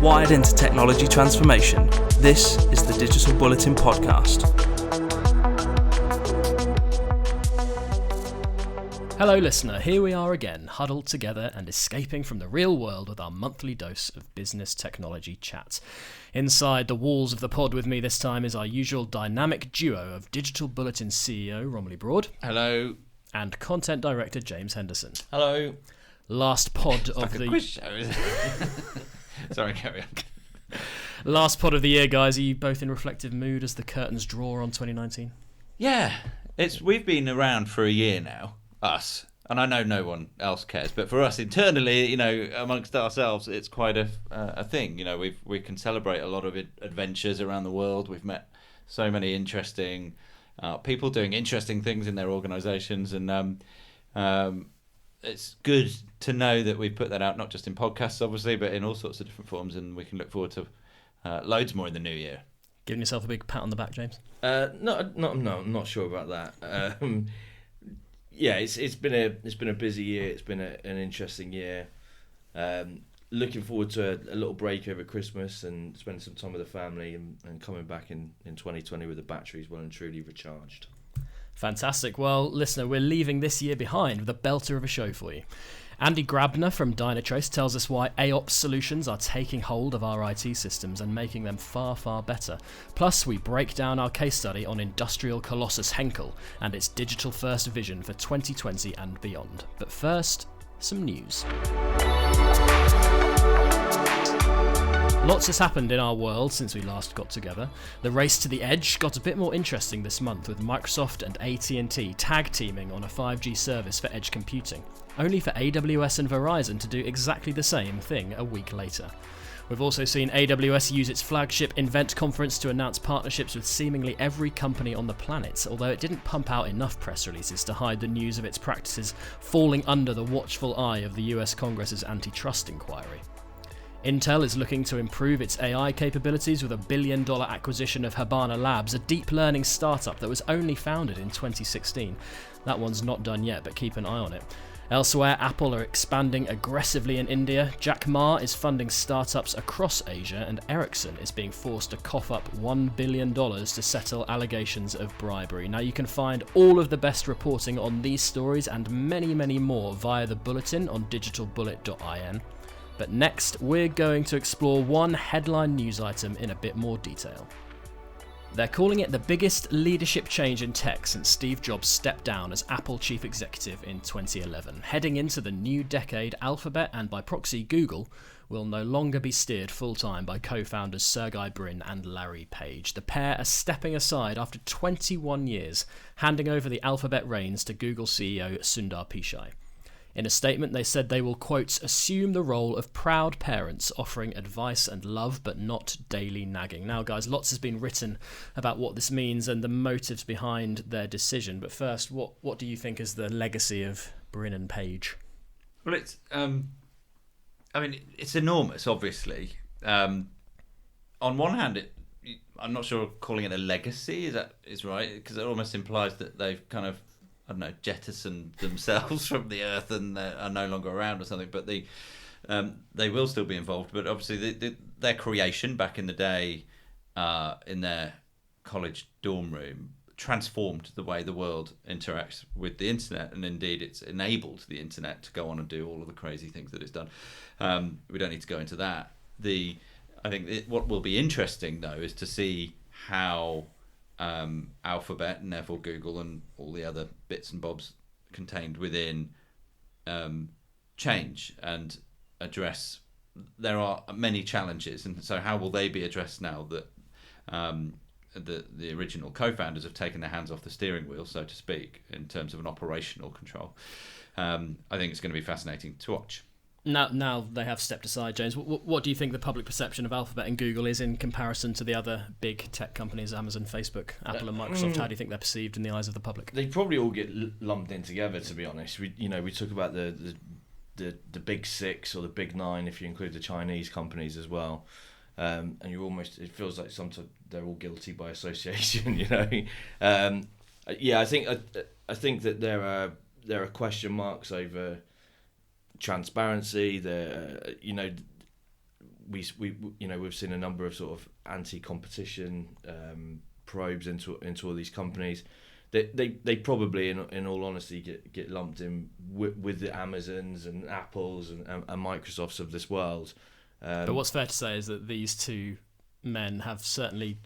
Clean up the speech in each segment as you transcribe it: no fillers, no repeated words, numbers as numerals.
Wired into technology transformation, this is the Digital Bulletin podcast. Hello listener, here we are again, huddled together and escaping from the real world with our monthly dose of business technology chat. Inside the walls of the pod with me this time is our usual dynamic duo of Digital Bulletin CEO Rom Broad. Hello. And Content Director James Henderson. Hello. Last pod of like the... a quiz show, isn't it? Sorry, carry on. Last pod of the year, guys. Are you both in reflective mood as the curtains draw on 2019? Yeah, we've been around for a year now, us, and I know no one else cares, but for us internally, you know, amongst ourselves, it's quite a thing. You know, we can celebrate a lot of adventures around the world. We've met so many interesting people doing interesting things in their organisations, and it's good to know that we've put that out, not just in podcasts, obviously, but in all sorts of different forms, and we can look forward to loads more in the new year. Giving yourself a big pat on the back, James? No, I'm not sure about that. Yeah, it's been a busy year. It's been an interesting year. Looking forward to a little break over Christmas and spending some time with the family, and coming back in 2020 with the batteries well and truly recharged. Fantastic. Well, listener, we're leaving this year behind with a belter of a show for you. Andi Grabner from Dynatrace tells us why AIOps solutions are taking hold of our IT systems and making them far, far better. Plus, we break down our case study on industrial colossus Henkel and its digital-first vision for 2020 and beyond. But first, some news. Lots has happened in our world since we last got together. The race to the edge got a bit more interesting this month with Microsoft and AT&T tag teaming on a 5G service for edge computing, only for AWS and Verizon to do exactly the same thing a week later. We've also seen AWS use its flagship Invent conference to announce partnerships with seemingly every company on the planet, although it didn't pump out enough press releases to hide the news of its practices falling under the watchful eye of the US Congress's antitrust inquiry. Intel is looking to improve its AI capabilities with a $1 billion acquisition of Habana Labs, a deep learning startup that was only founded in 2016. That one's not done yet, but keep an eye on it. Elsewhere, Apple are expanding aggressively in India, Jack Ma is funding startups across Asia, and Ericsson is being forced to cough up $1 billion to settle allegations of bribery. Now, you can find all of the best reporting on these stories and many, many more via the Bulletin on digitalbullet.in. But next, we're going to explore one headline news item in a bit more detail. They're calling it the biggest leadership change in tech since Steve Jobs stepped down as Apple chief executive in 2011. Heading into the new decade, Alphabet and by proxy Google will no longer be steered full-time by co-founders Sergey Brin and Larry Page. The pair are stepping aside after 21 years, handing over the Alphabet reins to Google CEO Sundar Pichai. In a statement, they said they will, quote, assume the role of proud parents offering advice and love, but not daily nagging. Now, guys, lots has been written about what this means and the motives behind their decision. But first, what do you think is the legacy of Brin and Page? Well, it's it's enormous, obviously. On one hand, I'm not sure calling it a legacy is right, because it almost implies that they've kind of, I don't know, jettisoned themselves from the earth and are no longer around or something, but they will still be involved. But obviously their creation back in the day in their college dorm room transformed the way the world interacts with the internet, and indeed it's enabled the internet to go on and do all of the crazy things that it's done. We don't need to go into that. I think what will be interesting though is to see how Alphabet and therefore Google and all the other bits and bobs contained within change and address. There are many challenges, and so how will they be addressed now that the original co-founders have taken their hands off the steering wheel, so to speak, in terms of an operational control? I think it's going to be fascinating to watch. Now they have stepped aside, James. What do you think the public perception of Alphabet and Google is in comparison to the other big tech companies, Amazon, Facebook, Apple and Microsoft? How do you think they're perceived in the eyes of the public? They probably all get lumped in together, to be honest. We talk about the big six or the big nine if you include the Chinese companies as well. And it feels like sometimes they're all guilty by association, I think that there are question marks over transparency. We've seen a number of sort of anti-competition probes into all these companies. They probably, in all honesty, get lumped in with the Amazons and Apples and Microsofts of this world. But what's fair to say is that these two men have certainly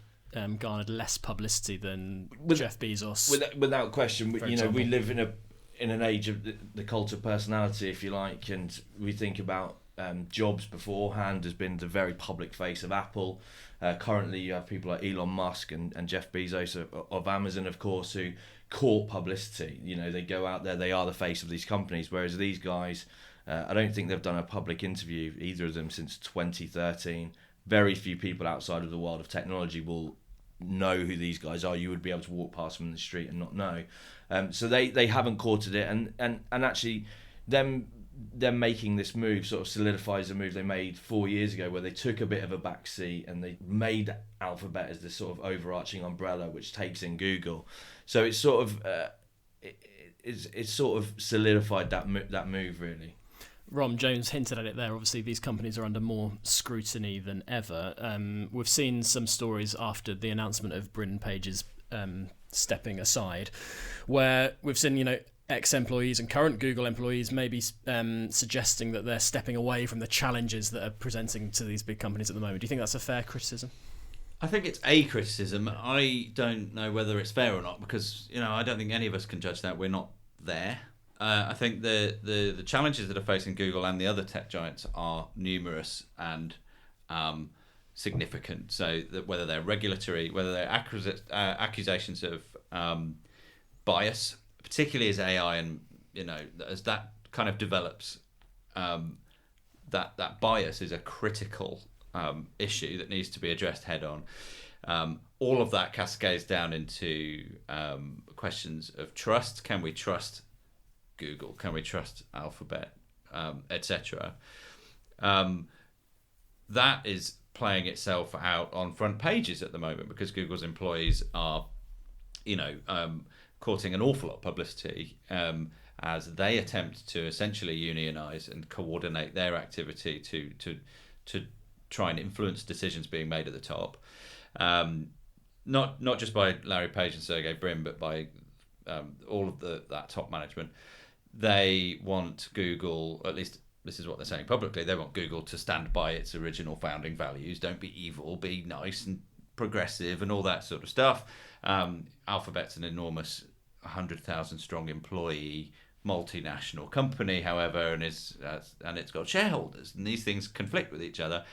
garnered less publicity than Jeff Bezos. Without question, we live in an age of the cult of personality, if you like, and we think about Jobs beforehand has been the very public face of Apple. Currently, you have people like Elon Musk and Jeff Bezos of Amazon, of course, who court publicity. They go out there, they are the face of these companies, whereas these guys, I don't think they've done a public interview, either of them, since 2013. Very few people outside of the world of technology will know who these guys are. You would be able to walk past them in the street and not know. So they haven't courted it, and actually them making this move sort of solidifies the move they made 4 years ago, where they took a bit of a backseat and they made Alphabet as this sort of overarching umbrella which takes in Google. So it's sort of it's sort of solidified that move really. Rom, James hinted at it there. Obviously, these companies are under more scrutiny than ever. We've seen some stories after the announcement of Brin Page's stepping aside, where we've seen, ex-employees and current Google employees maybe suggesting that they're stepping away from the challenges that are presenting to these big companies at the moment. Do you think that's a fair criticism? I think it's a criticism. I don't know whether it's fair or not, because I don't think any of us can judge that. We're not there. I think the challenges that are facing Google and the other tech giants are numerous and significant. So that whether they're regulatory, whether they're accusations of bias, particularly as AI and as that kind of develops, that bias is a critical issue that needs to be addressed head on. All of that cascades down into questions of trust. Can we trust Google? Can we trust Alphabet, etc.? That is playing itself out on front pages at the moment, because Google's employees are, courting an awful lot of publicity as they attempt to essentially unionize and coordinate their activity to try and influence decisions being made at the top. Not just by Larry Page and Sergey Brin, but by all of that top management. They want Google, at least this is what they're saying publicly, they want Google to stand by its original founding values. Don't be evil, be nice and progressive and all that sort of stuff. Alphabet's an enormous 100,000 strong employee multinational company, however, and it's got shareholders, and these things conflict with each other.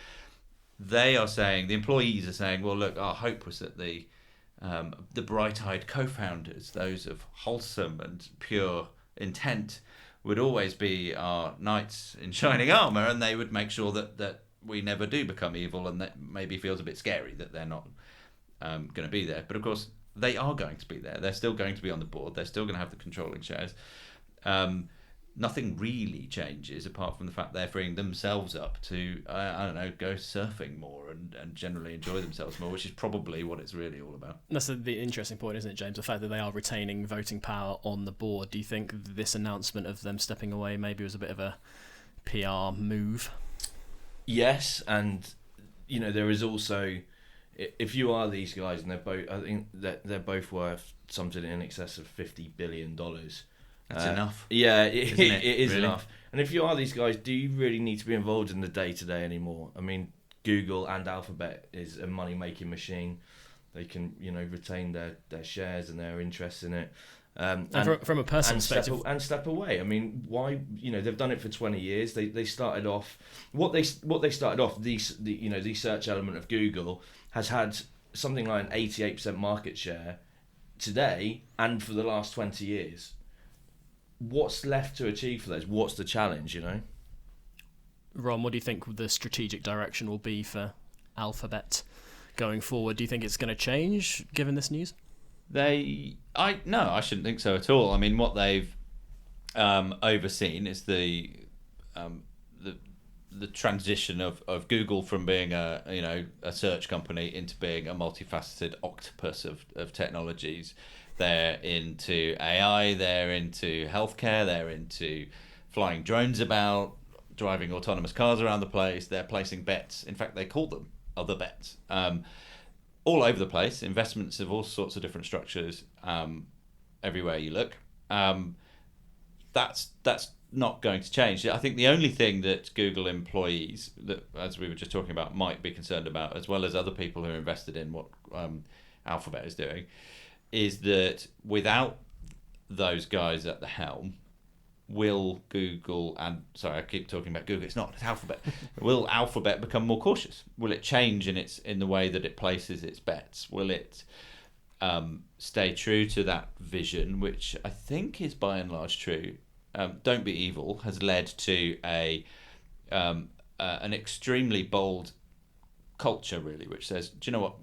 They are saying, the employees are saying, well, look, our hope was that the bright-eyed co-founders, those of wholesome and pure intent, would always be our knights in shining armour, and they would make sure that we never do become evil, and that maybe feels a bit scary that they're not going to be there. But of course, they are going to be there. They're still going to be on the board. They're still going to have the controlling shares. Nothing really changes apart from the fact they're freeing themselves up to, go surfing more and generally enjoy themselves more, which is probably what it's really all about. That's the interesting point, isn't it, James? The fact that they are retaining voting power on the board. Do you think this announcement of them stepping away maybe was a bit of a PR move? Yes, and there is also, if you are these guys, and I think that they're both worth something in excess of $50 billion. That's enough. Yeah, it is really enough. And if you are these guys, do you really need to be involved in the day-to-day anymore? I mean, Google and Alphabet is a money-making machine. They can, retain their shares and their interest in it. And from a personal perspective, step away. I mean, why? They've done it for 20 years. They started off what they started off. The search element of Google has had something like an 88% market share today, and for the last 20 years. What's left to achieve for those? What's the challenge? Ron, what do you think the strategic direction will be for Alphabet going forward? Do you think it's going to change given this news? No, I shouldn't think so at all. I mean, what they've overseen is the transition of Google from being a search company into being a multifaceted octopus of technologies. They're into AI, they're into healthcare, they're into flying drones about, driving autonomous cars around the place. They're placing bets. In fact, they call them other bets. All over the place, investments of all sorts of different structures, everywhere you look. That's not going to change. I think the only thing that Google employees, that as we were just talking about, might be concerned about, as well as other people who are invested in what Alphabet is doing, is that without those guys at the helm, will Google, and sorry, I keep talking about Google, it's Alphabet. Will Alphabet become more cautious? Will it change in the way that it places its bets? Will it stay true to that vision, which I think is by and large true? Don't be evil has led to an extremely bold culture, really, which says, do you know what?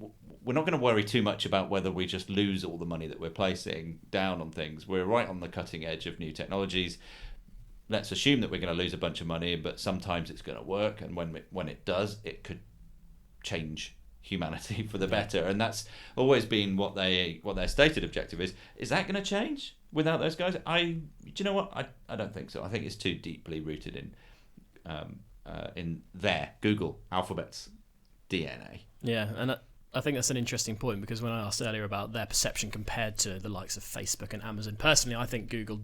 We're not going to worry too much about whether we just lose all the money that we're placing down on things. We're right on the cutting edge of new technologies. Let's assume that we're going to lose a bunch of money, but sometimes it's going to work, and when it does, it could change humanity for the better. And that's always been what their stated objective is. Is that going to change without those guys? Do you know what? I don't think so. I think it's too deeply rooted in their Google Alphabet's DNA. Yeah, and I think that's an interesting point, because when I asked earlier about their perception compared to the likes of Facebook and Amazon, personally I think Google,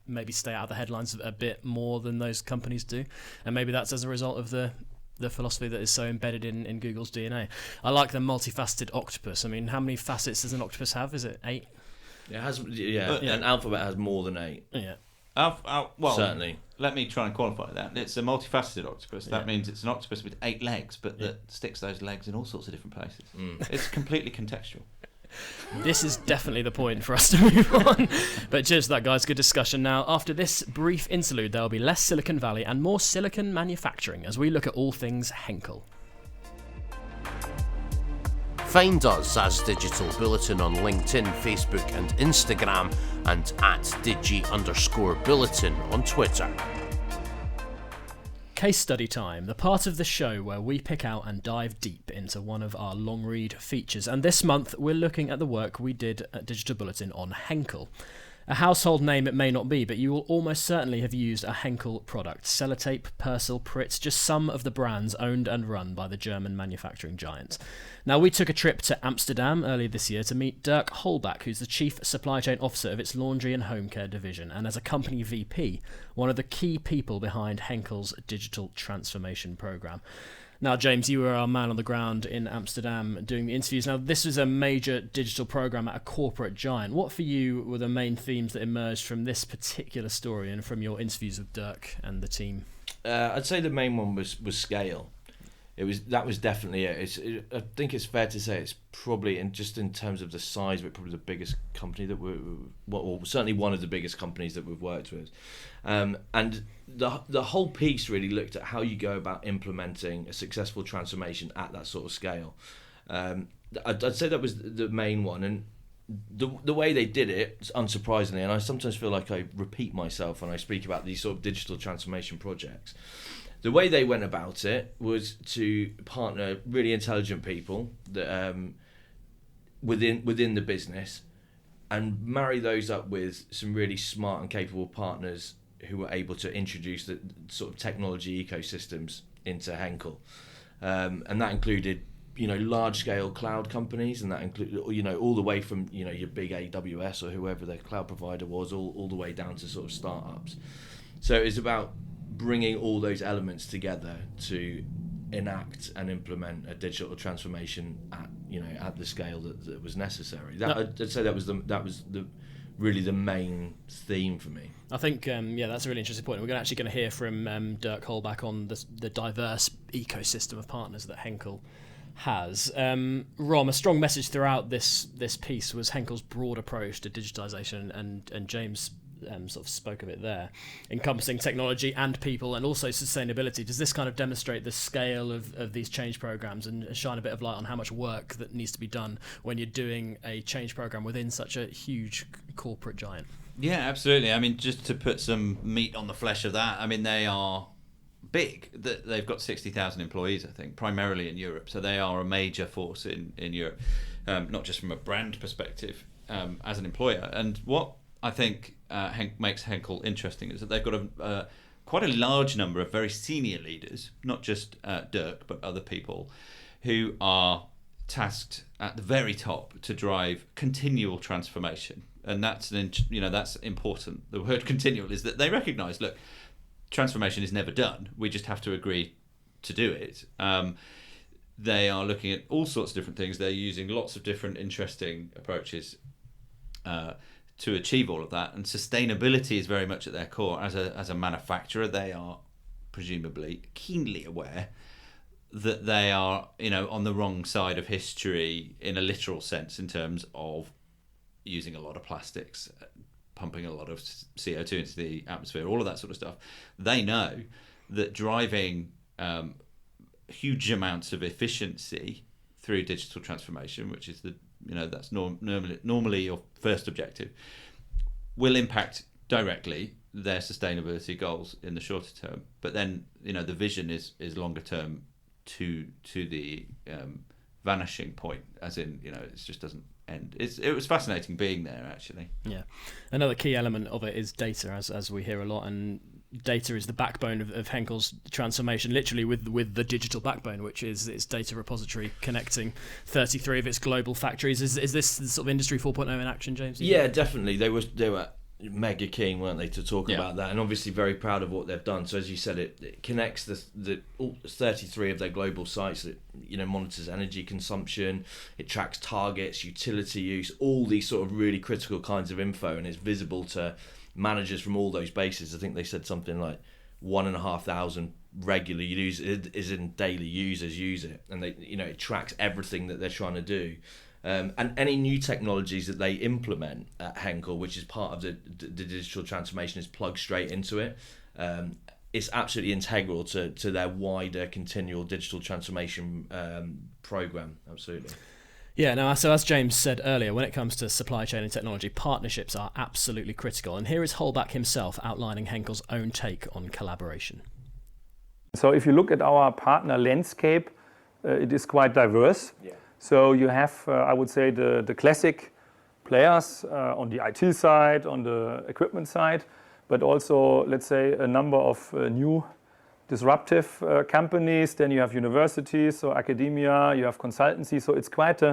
maybe stay out of the headlines a bit more than those companies do, and maybe that's as a result of the philosophy that is so embedded in Google's DNA. I like the multifaceted octopus. I mean, how many facets does an octopus have? Is it 8? It has, and Alphabet has more than 8. Yeah. Well, certainly. Let me try and qualify that. It's a multifaceted octopus. That means it's an octopus with 8 legs, but that sticks those legs in all sorts of different places. It's completely contextual. This is definitely the point for us to move on. But cheers to that, guys. Good discussion. Now, after this brief interlude, there will be less Silicon Valley and more silicon manufacturing as we look at all things Henkel. Find us as Digital Bulletin on LinkedIn, Facebook and Instagram, and at Digi_Bulletin on Twitter. Case study time, the part of the show where we pick out and dive deep into one of our long read features. And this month we're looking at the work we did at Digital Bulletin on Henkel. A household name it may not be, but you will almost certainly have used a Henkel product. Sellotape, Persil, Pritz, just some of the brands owned and run by the German manufacturing giant. Now, we took a trip to Amsterdam earlier this year to meet Dirk Holbach, who's the Chief Supply Chain Officer of its laundry and home care division, and as a company VP, one of the key people behind Henkel's digital transformation program. Now, James, you were our man on the ground in Amsterdam doing the interviews. Now, this is a major digital program at a corporate giant. What for you were the main themes that emerged from this particular story and from your interviews with Dirk and the team? I'd say the main one was scale. That was definitely it. I think it's fair to say it's probably, in terms of the size of it, probably the biggest company that or certainly one of the biggest companies that we've worked with. And the whole piece really looked at how you go about implementing a successful transformation at that sort of scale. I'd say that was the main one, and the way they did it, unsurprisingly, and I sometimes feel like I repeat myself when I speak about these sort of digital transformation projects. The way they went about it was to partner really intelligent people that within the business, and marry those up with some really smart and capable partners who were able to introduce the sort of technology ecosystems into Henkel, and that included large-scale cloud companies, and that included all the way from your big AWS or whoever their cloud provider was, all the way down to sort of startups. So it's about bringing all those elements together to enact and implement a digital transformation at the scale that was necessary. I'd say that was really the main theme for me. I think that's a really interesting point. We're actually going to hear from Dirk Holbach on the diverse ecosystem of partners that Henkel has. Rom, a strong message throughout this piece was Henkel's broad approach to digitization, and James sort of spoke of it there, encompassing technology and people and also sustainability. Does this kind of demonstrate the scale of these change programs and shine a bit of light on how much work that needs to be done when you're doing a change program within such a huge corporate giant? Yeah, absolutely. I mean, just to put some meat on the flesh of that, I mean, they are big. They've got 60,000 employees, I think, primarily in Europe. So they are a major force in Europe, not just from a brand perspective as an employer. And what I think makes Henkel interesting is that they've got quite a large number of very senior leaders, not just Dirk, but other people, who are tasked at the very top to drive continual transformation. And that's that's important. The word continual is that they recognise, look, transformation is never done. We just have to agree to do it. They are looking at all sorts of different things. They're using lots of different interesting approaches to achieve all of that. And sustainability is very much at their core. As a manufacturer, they are presumably keenly aware that they are, on the wrong side of history in a literal sense in terms of using a lot of plastics, pumping a lot of CO2 into the atmosphere, all of that sort of stuff. They know that driving huge amounts of efficiency through digital transformation, which is that's normally your first objective, will impact directly their sustainability goals in the shorter term. But then the vision is longer term to the vanishing point, as in it just doesn't end. It was fascinating being there, actually. Yeah, another key element of it is data, as we hear a lot, and data is the backbone of Henkel's transformation, literally with the digital backbone, which is its data repository connecting 33 of its global factories. Is this sort of Industry 4.0 in action, James? Yeah, definitely. They were mega keen, weren't they, to talk about that, and obviously very proud of what they've done. So as you said, it connects the 33 of their global sites. That monitors energy consumption, it tracks targets, utility use, all these sort of really critical kinds of info, and it's visible to managers from all those bases. I think they said something like 1,500 regular users, is in daily users use it, and they it tracks everything that they're trying to do. And any new technologies that they implement at Henkel, which is part of the digital transformation, is plugged straight into it. It's absolutely integral to their wider continual digital transformation program. Absolutely. Yeah, no, so as James said earlier, when it comes to supply chain and technology, partnerships are absolutely critical. And here is Holbach himself outlining Henkel's own take on collaboration. So if you look at our partner landscape, it is quite diverse. Yeah. So you have, I would say, the classic players on the IT side, on the equipment side, but also, let's say, a number of new disruptive companies. Then you have universities, so academia, you have consultancy. So it's quite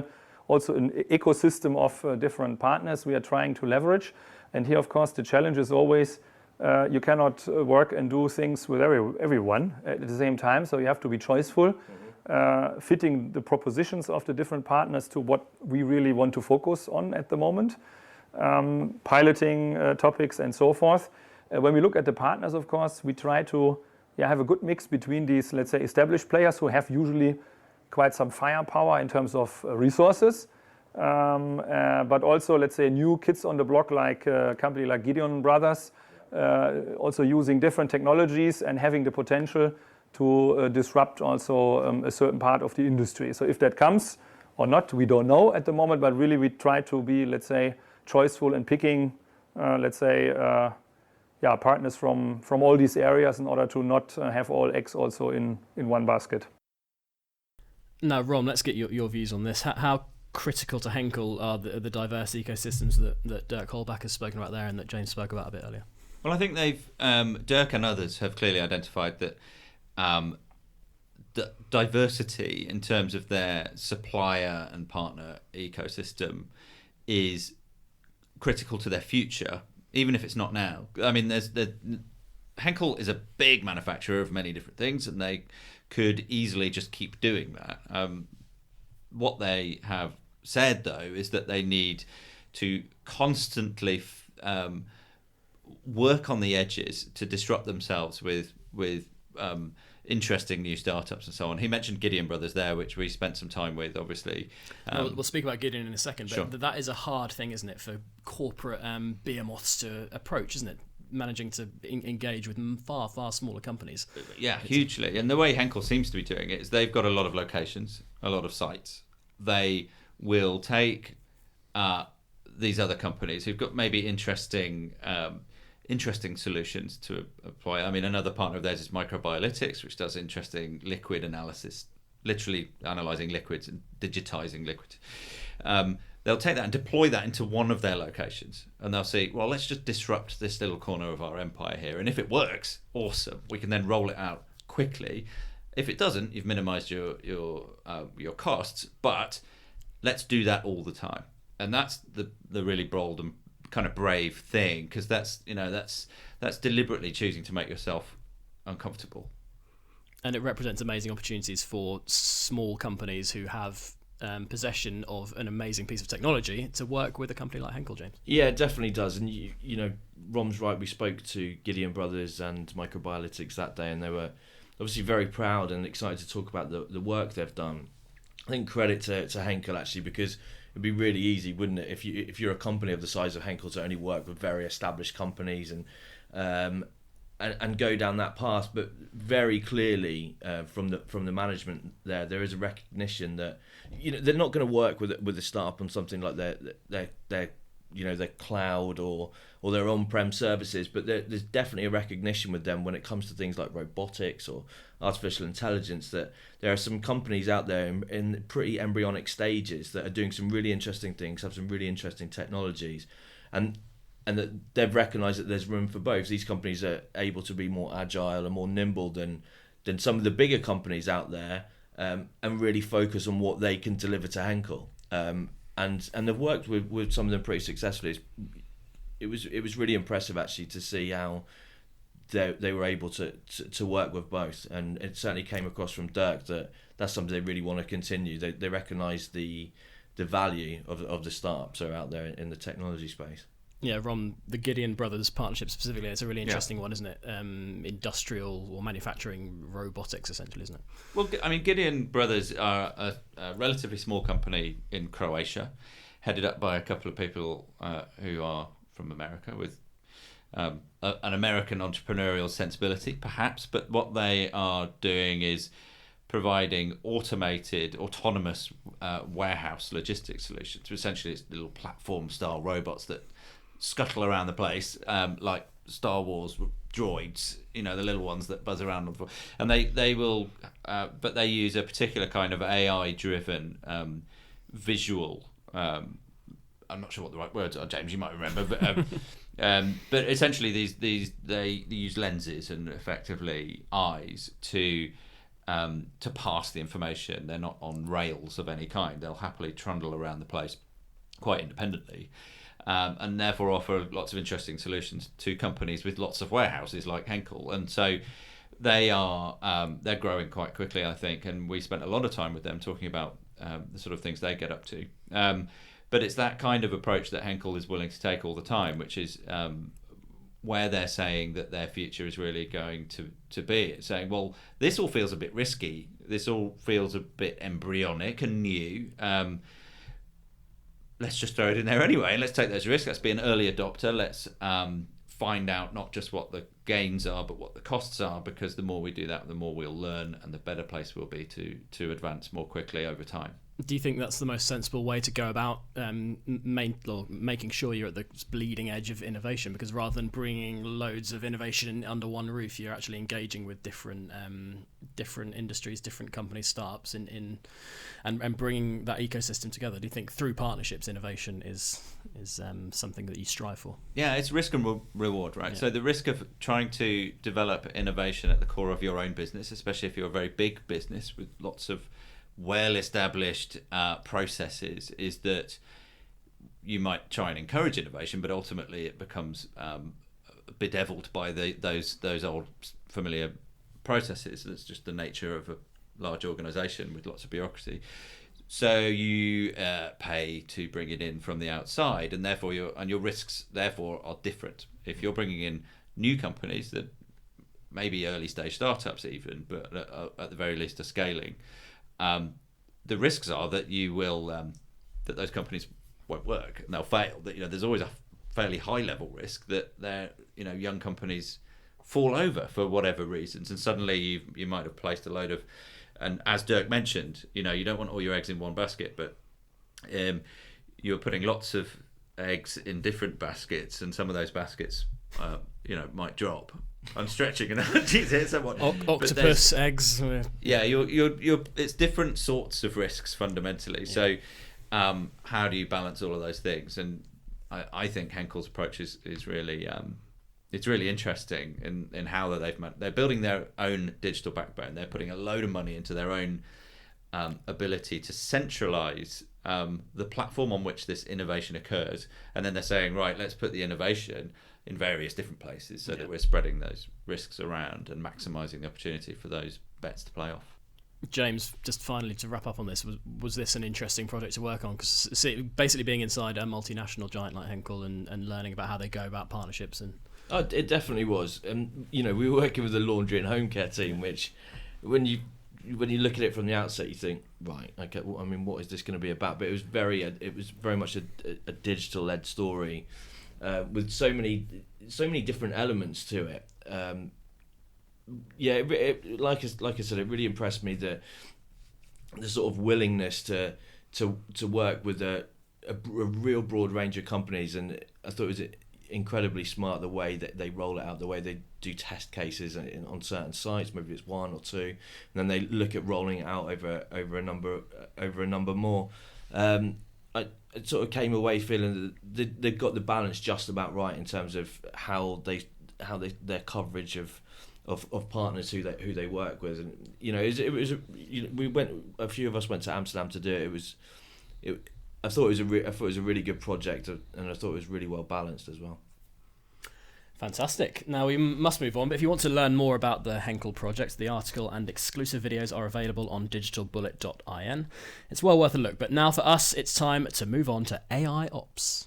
also an ecosystem of different partners we are trying to leverage. And here, of course, the challenge is always you cannot work and do things with everyone at the same time. So you have to be choiceful. Fitting the propositions of the different partners to what we really want to focus on at the moment, piloting topics and so forth. When we look at the partners, of course, we try to have a good mix between these, let's say, established players who have usually quite some firepower in terms of resources, but also, let's say, new kids on the block, like a company like Gideon Brothers, also using different technologies and having the potential to disrupt also a certain part of the industry. So if that comes or not, we don't know at the moment, but really we try to be, let's say, choiceful and picking, let's say, partners from all these areas in order to not have all eggs also in one basket. Now, Rom, let's get your views on this. How critical to Henkel are the diverse ecosystems that Dirk Holbach has spoken about there and that James spoke about a bit earlier? Well, I think Dirk and others have clearly identified that the diversity in terms of their supplier and partner ecosystem is critical to their future, even if it's not now. I mean, Henkel is a big manufacturer of many different things, and they could easily just keep doing that. What they have said, though, is that they need to constantly work on the edges to disrupt themselves with interesting new startups and so on. He mentioned Gideon Brothers there, which we spent some time with, obviously. We'll speak about Gideon in a second, but sure. That is a hard thing, isn't it, for corporate behemoths to approach, isn't it? Managing to engage with far, far smaller companies. Yeah, hugely. And the way Henkel seems to be doing it is they've got a lot of locations, a lot of sites. They will take these other companies who've got maybe interesting solutions to apply. I mean, another partner of theirs is Microbiolytics, which does interesting liquid analysis, literally analysing liquids and digitizing liquids. they'll take that and deploy that into one of their locations, and they'll see, well, let's just disrupt this little corner of our empire here, and if it works, awesome, we can then roll it out quickly. If it doesn't, you've minimized your costs, but let's do that all the time. And that's the really bold and kind of brave thing, because that's deliberately choosing to make yourself uncomfortable. And it represents amazing opportunities for small companies who have possession of an amazing piece of technology to work with a company like Henkel, James. Yeah, it definitely does. And you know, Rom's right. We spoke to Gideon Brothers and Microbiologics that day, and they were obviously very proud and excited to talk about the work they've done. I think credit to Henkel, actually, because it'd be really easy, wouldn't it, if you're a company of the size of Henkel, to only work with very established companies and go down that path. But very clearly, from the management there is a recognition that, you know, they're not going to work with a startup on something like their cloud or their on-prem services, but there's definitely a recognition with them when it comes to things like robotics or artificial intelligence, that there are some companies out there in pretty embryonic stages that are doing some really interesting things, have some really interesting technologies, and that they've recognised that there's room for both. These companies are able to be more agile and more nimble than some of the bigger companies out there, and really focus on what they can deliver to Henkel. And they've worked with some of them pretty successfully. It was really impressive, actually, to see how they were able to work with both, and it certainly came across from Dirk that that's something they really want to continue. They recognise the value of the startups that are out there in the technology space. Yeah, Rom, the Gideon Brothers partnership specifically, it's a really interesting one, isn't it? Industrial or manufacturing robotics, essentially, isn't it? Well, I mean, Gideon Brothers are a relatively small company in Croatia, headed up by a couple of people who are from America, with an American entrepreneurial sensibility, perhaps. But what they are doing is providing autonomous warehouse logistics solutions. So essentially, it's little platform-style robots that scuttle around the place, like Star Wars droids, you know, the little ones that buzz around on the floor. And they will, but they use a particular kind of AI-driven visual. I'm not sure what the right words are, James. You might remember, but essentially they use lenses and effectively eyes to pass the information. They're not on rails of any kind. They'll happily trundle around the place quite independently. And therefore offer lots of interesting solutions to companies with lots of warehouses like Henkel. And so they're growing quite quickly, I think, and we spent a lot of time with them talking about the sort of things they get up to. But it's that kind of approach that Henkel is willing to take all the time, which is where they're saying that their future is really going to be. It's saying, well, this all feels a bit risky. This all feels a bit embryonic and new. Let's just throw it in there anyway, and let's take those risks. Let's be an early adopter. Let's find out not just what the gains are, but what the costs are, because the more we do that, the more we'll learn, and the better place we'll be to advance more quickly over time. Do you think that's the most sensible way to go about making sure you're at the bleeding edge of innovation? Because rather than bringing loads of innovation under one roof, you're actually engaging with different industries, different companies, startups, and bringing that ecosystem together. Do you think through partnerships, innovation is something that you strive for? Yeah, it's risk and reward, right? Yeah. So the risk of trying to develop innovation at the core of your own business, especially if you're a very big business with lots of well-established processes, is that you might try and encourage innovation, but ultimately it becomes bedeviled by those old familiar processes. That's just the nature of a large organisation with lots of bureaucracy. So you pay to bring it in from the outside, and therefore your risks therefore are different. If you're bringing in new companies that maybe early stage startups even, but at the very least are scaling, the risks are that you will that those companies won't work and they'll fail. That there's always a fairly high level risk that their young companies fall over for whatever reasons, and suddenly you might have placed a load of, and as Dirk mentioned, you don't want all your eggs in one basket, but you're putting lots of eggs in different baskets, and some of those baskets might drop. I'm stretching analogies here somewhat. Octopus eggs. Yeah, you're it's different sorts of risks fundamentally. Yeah. So how do you balance all of those things? And I think Henkel's approach is really it's really interesting in how they're building their own digital backbone. They're putting a load of money into their own ability to centralize the platform on which this innovation occurs, and then they're saying, right, let's put the innovation in various different places so that we're spreading those risks around and maximizing the opportunity for those bets to play off. James, just finally to wrap up on this, was this an interesting project to work on? Because basically being inside a multinational giant like Henkel and learning about how they go about partnerships and... Oh, it definitely was. And we were working with the laundry and home care team, which when you look at it from the outset, you think, right, okay, well, I mean, what is this going to be about? But it was very much a digital-led story with so many different elements to it. Like I said, it really impressed me the sort of willingness to work with a real broad range of companies, and I thought it was incredibly smart the way that they roll it out, the way they do test cases on certain sites, maybe it's one or two, and then they look at rolling it out over a number more. I sort of came away feeling that they got the balance just about right in terms of how their coverage of partners who they work with, and a few of us went to Amsterdam to do it. I thought it was a really good project, and I thought it was really well balanced as well. Fantastic. Now we must move on, but if you want to learn more about the Henkel project, the article and exclusive videos are available on digitalbullet.in. It's well worth a look, but now for us, it's time to move on to AIOps.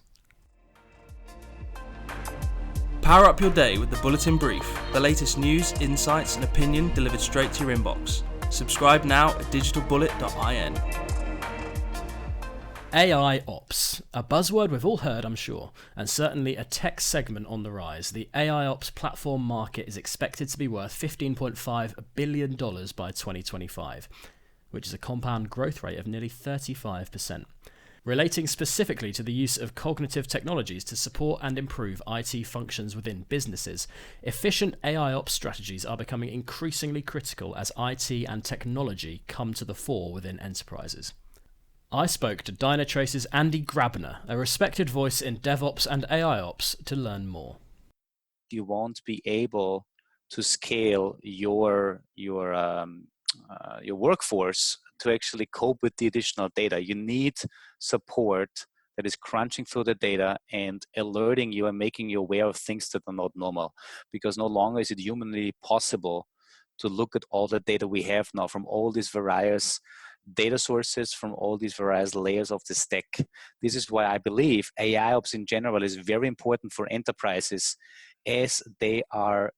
Power up your day with the Bulletin Brief, the latest news, insights and opinion delivered straight to your inbox. Subscribe now at digitalbullet.in. AIOps, a buzzword we've all heard, I'm sure, and certainly a tech segment on the rise. The AIOps platform market is expected to be worth $15.5 billion by 2025, which is a compound growth rate of nearly 35%. Relating specifically to the use of cognitive technologies to support and improve IT functions within businesses, efficient AIOps strategies are becoming increasingly critical as IT and technology come to the fore within enterprises. I spoke to Dynatrace's Andi Grabner, a respected voice in DevOps and AIOps, to learn more. You won't be able to scale your workforce to actually cope with the additional data. You need support that is crunching through the data and alerting you and making you aware of things that are not normal, because no longer is it humanly possible to look at all the data we have now from all these various data sources, from all these various layers of the stack. This is why I believe AIOps in general is very important for enterprises as they are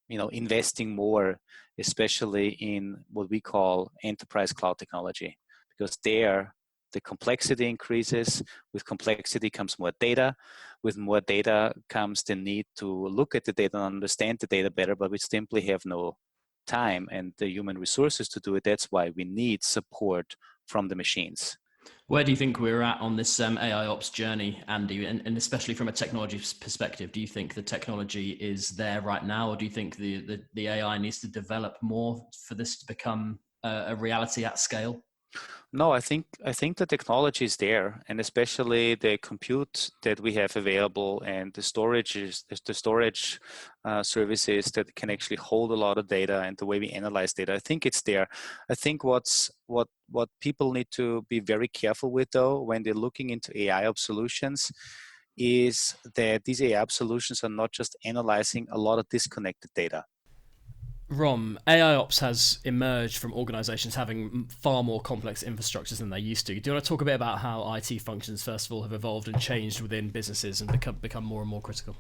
investing more, especially in what we call enterprise cloud technology, because there the complexity increases. With complexity comes more data. With more data comes the need to look at the data and understand the data better, but we simply have no time and the human resources to do it. That's why we need support from the machines. Where do you think we're at on this AIOps journey, Andy, and especially from a technology perspective? Do you think the technology is there right now, or do you think the AI needs to develop more for this to become a reality at scale? No, I think the technology is there, and especially the compute that we have available and the storage services that can actually hold a lot of data, and the way we analyze data. I think it's there. I think what people need to be very careful with, though, when they're looking into AIOps solutions, is that these AIOps solutions are not just analyzing a lot of disconnected data. Rom, AIOps has emerged from organizations having far more complex infrastructures than they used to. Do you want to talk a bit about how IT functions, first of all, have evolved and changed within businesses and become more and more critical?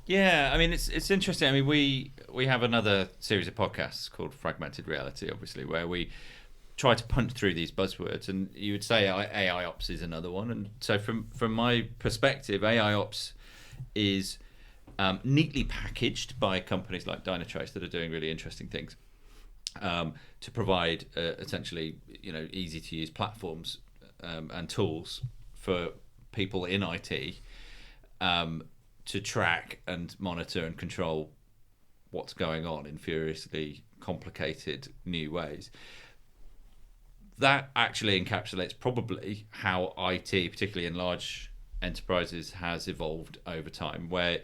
Yeah, I mean, it's interesting. I mean, we have another series of podcasts called Fragmented Reality, obviously, where we try to punch through these buzzwords, and you would say AIOps is another one. And so from my perspective, AIOps is neatly packaged by companies like Dynatrace that are doing really interesting things to provide essentially easy to use platforms and tools for people in IT to track and monitor and control what's going on in furiously complicated new ways. that actually encapsulates probably how IT, particularly in large enterprises, has evolved over time, where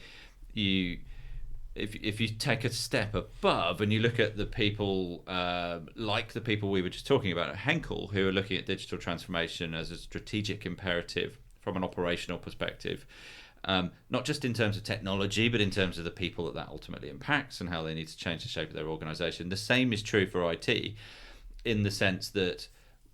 if you take a step above and you look at the people like the people we were just talking about at Henkel, who are looking at digital transformation as a strategic imperative from an operational perspective, not just in terms of technology, but in terms of the people that ultimately impacts and how they need to change the shape of their organization. The same is true for IT, in the sense that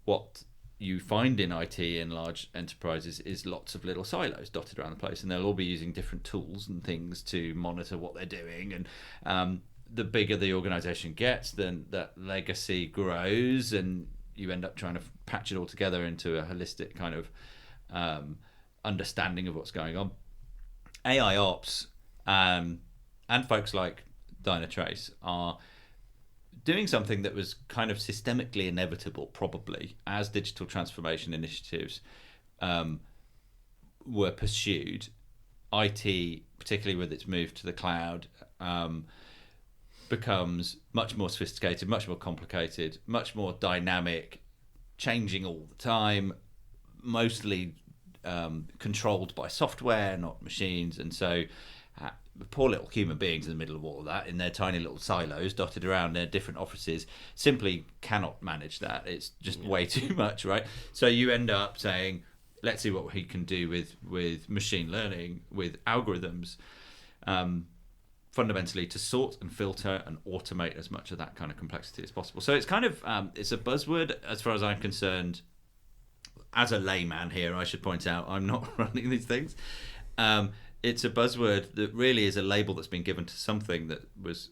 what you find in IT in large enterprises is lots of little silos dotted around the place, and they'll all be using different tools and things to monitor what they're doing. And the bigger the organization gets, then that legacy grows, and you end up trying to patch it all together into a holistic kind of understanding of what's going on. AIOps and folks like Dynatrace are doing something that was kind of systemically inevitable, probably, as digital transformation initiatives were pursued. IT, particularly with its move to the cloud, becomes much more sophisticated, much more complicated, much more dynamic, changing all the time, mostly controlled by software, not machines. And so poor little human beings in the middle of all of that, in their tiny little silos dotted around their different offices, simply cannot manage that. It's just way too much, right? So you end up saying, let's see what we can do with machine learning, with algorithms, fundamentally to sort and filter and automate as much of that kind of complexity as possible. So it's kind of it's a buzzword as far as I'm concerned. As a layman here, I should point out, I'm not running these things. It's a buzzword that really is a label that's been given to something that was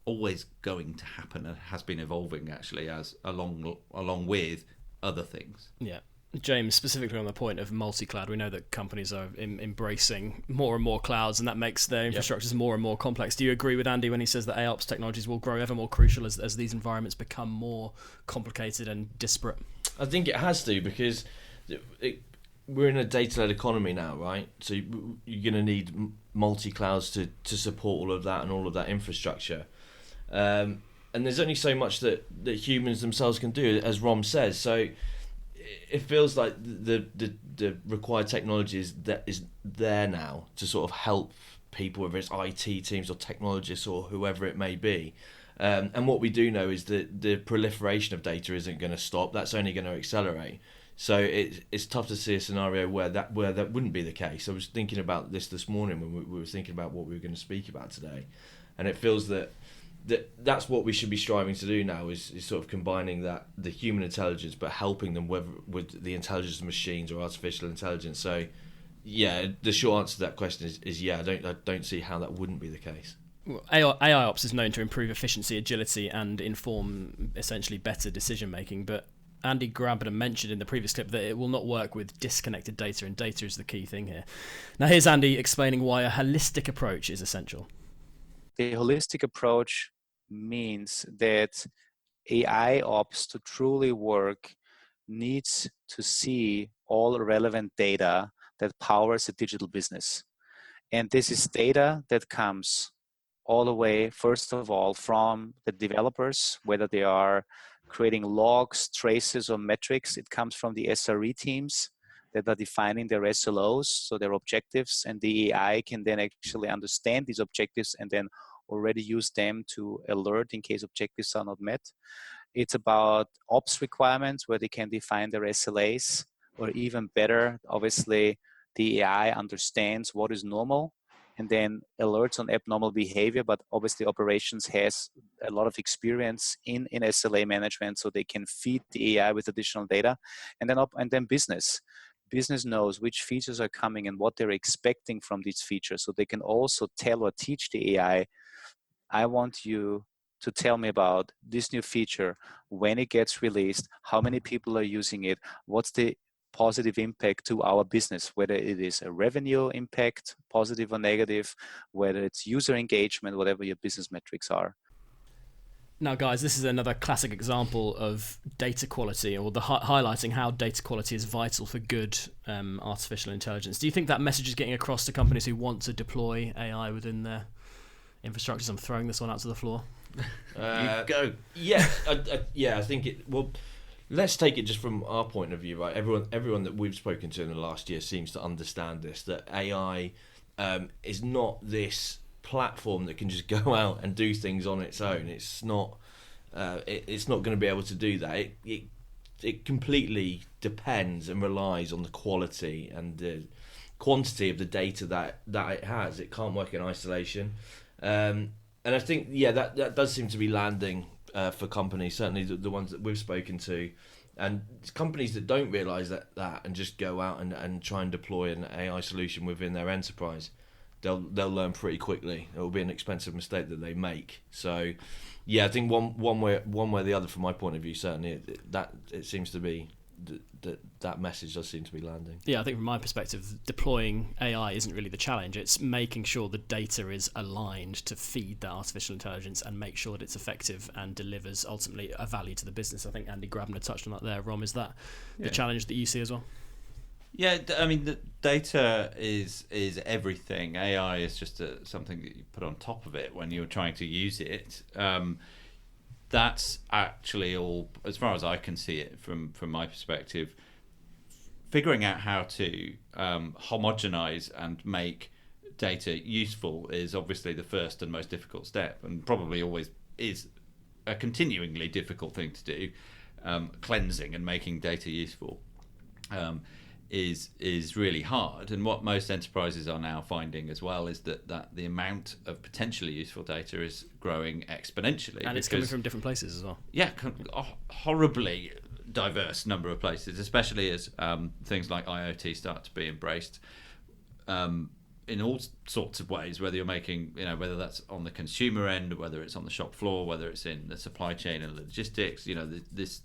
always going to happen and has been evolving actually as along with other things. Yeah. James, specifically on the point of multi-cloud, we know that companies are embracing more and more clouds, and that makes their infrastructures more and more complex. Do you agree with Andy when he says that AIOps technologies will grow ever more crucial as these environments become more complicated and disparate? I think it has to, because we're in a data-led economy now, right? So you're going to need multi-clouds to support all of that and all of that infrastructure. And there's only so much that humans themselves can do, as Rom says. So it feels like the required technology is there now to sort of help people, whether it's IT teams or technologists or whoever it may be. And what we do know is that the proliferation of data isn't going to stop. That's only going to accelerate. So it's tough to see a scenario where that wouldn't be the case. I was thinking about this morning when we were thinking about what we were going to speak about today, and it feels that's what we should be striving to do now is sort of combining the human intelligence, but helping them with the intelligence of machines or artificial intelligence. So yeah, the short answer to that question is yeah. I don't see how that wouldn't be the case. Well, AIOps is known to improve efficiency, agility, and inform essentially better decision making, but Andi Grabner mentioned in the previous clip that it will not work with disconnected data, and data is the key thing here. Now here's Andi explaining why a holistic approach is essential. The holistic approach means that AIOps to truly work needs to see all relevant data that powers a digital business. And this is data that comes all the way, first of all, from the developers, whether they are creating logs, traces, or metrics. It comes from the SRE teams that are defining their SLOs, so their objectives, and the AI can then actually understand these objectives and then already use them to alert in case objectives are not met. It's about ops requirements where they can define their SLAs, or even better, obviously, the AI understands what is normal and then alerts on abnormal behavior, but obviously operations has a lot of experience in SLA management, so they can feed the AI with additional data. And then business knows which features are coming and what they're expecting from these features, so they can also tell or teach the AI, I want you to tell me about this new feature, when it gets released, how many people are using it, what's the positive impact to our business, whether it is a revenue impact, positive or negative, whether it's user engagement, whatever your business metrics are. Now, guys, this is another classic example of data quality, or highlighting how data quality is vital for good artificial intelligence. Do you think that message is getting across to companies who want to deploy AI within their infrastructures? I'm throwing this one out to the floor. You go. Yeah, I think it. Well, let's take it just from our point of view, right? Everyone that we've spoken to in the last year seems to understand this, that AI is not this platform that can just go out and do things on its own. It's not. It's not going to be able to do that. It completely depends and relies on the quality and the quantity of the data that it has. It can't work in isolation, and I think that does seem to be landing for companies, certainly the ones that we've spoken to, and companies that don't realise that and just go out and try and deploy an AI solution within their enterprise. They'll learn pretty quickly. It will be an expensive mistake that they make. So, yeah, I think one way or the other, from my point of view, certainly it seems to be that message does seem to be landing. Yeah, I think from my perspective, deploying AI isn't really the challenge. It's making sure the data is aligned to feed that artificial intelligence and make sure that it's effective and delivers ultimately a value to the business. I think Andi Grabner touched on that there. Rom, is that the challenge that you see as well? Yeah, I mean, the data is everything. AI is just something that you put on top of it when you're trying to use it. That's actually all, as far as I can see it from my perspective, figuring out how to homogenize and make data useful is obviously the first and most difficult step, and probably always is a continuingly difficult thing to do. Cleansing and making data useful is really hard, and what most enterprises are now finding as well is that the amount of potentially useful data is growing exponentially, and it's coming from different places as well. Yeah, horribly diverse number of places, especially as things like IoT start to be embraced in all sorts of ways, whether you're making, whether that's on the consumer end, whether it's on the shop floor, whether it's in the supply chain and logistics. This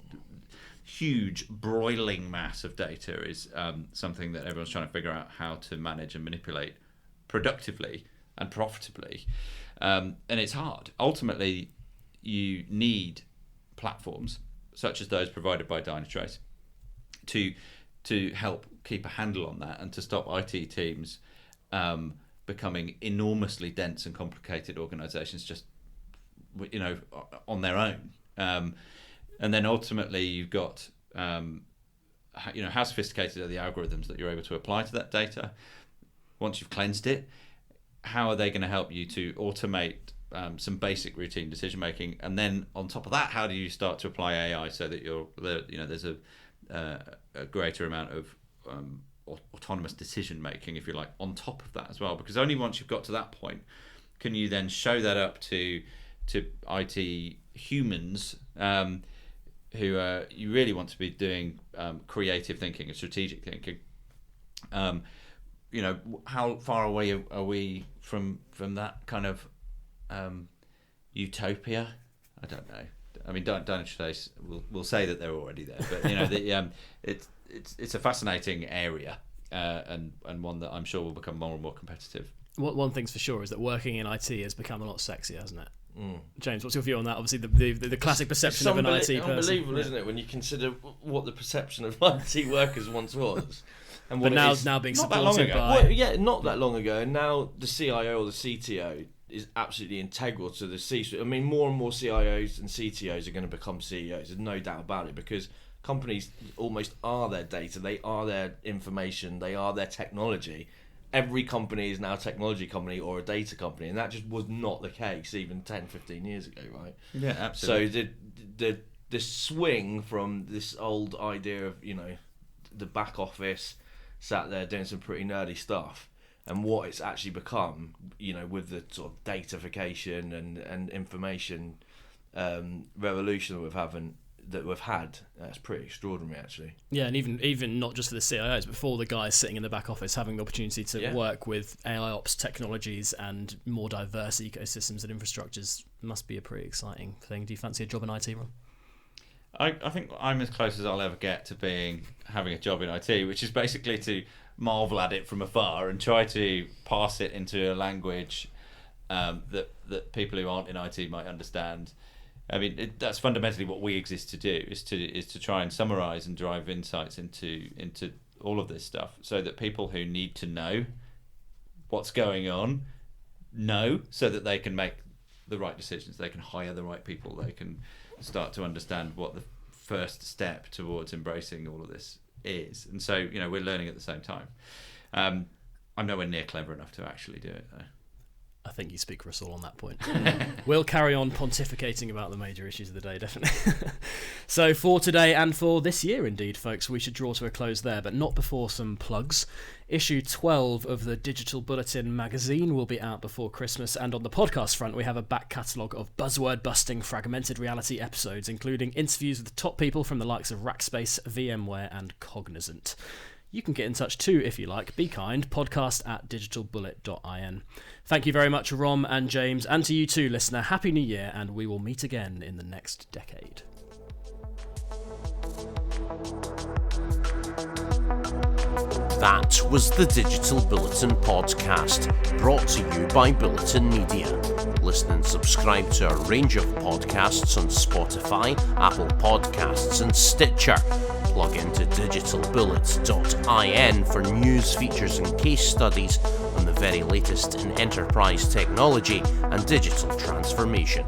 huge broiling mass of data is something that everyone's trying to figure out how to manage and manipulate productively and profitably, and it's hard. Ultimately, you need platforms such as those provided by Dynatrace to help keep a handle on that and to stop IT teams becoming enormously dense and complicated organizations just on their own. And then ultimately you've got, how sophisticated are the algorithms that you're able to apply to that data? Once you've cleansed it, how are they going to help you to automate some basic routine decision making? And then on top of that, how do you start to apply AI so that there's a greater amount of autonomous decision making, if you like, on top of that as well? Because only once you've got to that point can you then show that up to IT humans. Who you really want to be doing creative thinking and strategic thinking. How far away are we from that kind of utopia? I don't know. I mean, Dynatrace will say that they're already there, but it's a fascinating area and one that I'm sure will become more and more competitive. One thing's for sure is that working in IT has become a lot sexier, hasn't it? James, what's your view on that? Obviously, the classic perception of an IT person. Unbelievable, isn't it, when you consider what the perception of IT workers once was, and but now being supported by. Not that long ago, and now the CIO or the CTO is absolutely integral to the C-suite. I mean, more and more CIOs and CTOs are going to become CEOs. There's no doubt about it, because companies almost are their data, they are their information, they are their technology. Every company is now a technology company or a data company, and that just was not the case even 10, 15 years ago, right? Yeah, absolutely. So the swing from this old idea of, the back office sat there doing some pretty nerdy stuff, and what it's actually become, with the sort of datafication and information revolution that we've had, that's pretty extraordinary, actually. Yeah, and even not just for the CIOs, but for the guys sitting in the back office, having the opportunity to work with AIOps technologies and more diverse ecosystems and infrastructures must be a pretty exciting thing. Do you fancy a job in IT, Ron? I think I'm as close as I'll ever get to having a job in IT, which is basically to marvel at it from afar and try to pass it into a language that people who aren't in IT might understand. I mean, that's fundamentally what we exist to do, is to try and summarize and drive insights into all of this stuff, so that people who need to know what's going on know, so that they can make the right decisions, they can hire the right people, they can start to understand what the first step towards embracing all of this is. And so, we're learning at the same time. I'm nowhere near clever enough to actually do it, though. I think you speak for us all on that point. We'll carry on pontificating about the major issues of the day, definitely. So for today and for this year, indeed, folks, we should draw to a close there, but not before some plugs. Issue 12 of the Digital Bulletin magazine will be out before Christmas, and on the podcast front, we have a back catalogue of buzzword-busting fragmented reality episodes, including interviews with the top people from the likes of Rackspace, VMware, and Cognizant. You can get in touch too if you like. Be kind. podcast@digitalbullet.in. Thank you very much, Rom and James, and to you too, listener. Happy New Year, and we will meet again in the next decade. That was the Digital Bulletin podcast, brought to you by Bulletin Media. Listen and subscribe to a range of podcasts on Spotify, Apple Podcasts and Stitcher. Plug into digitalbullet.in for news, features and case studies on the very latest in enterprise technology and digital transformation.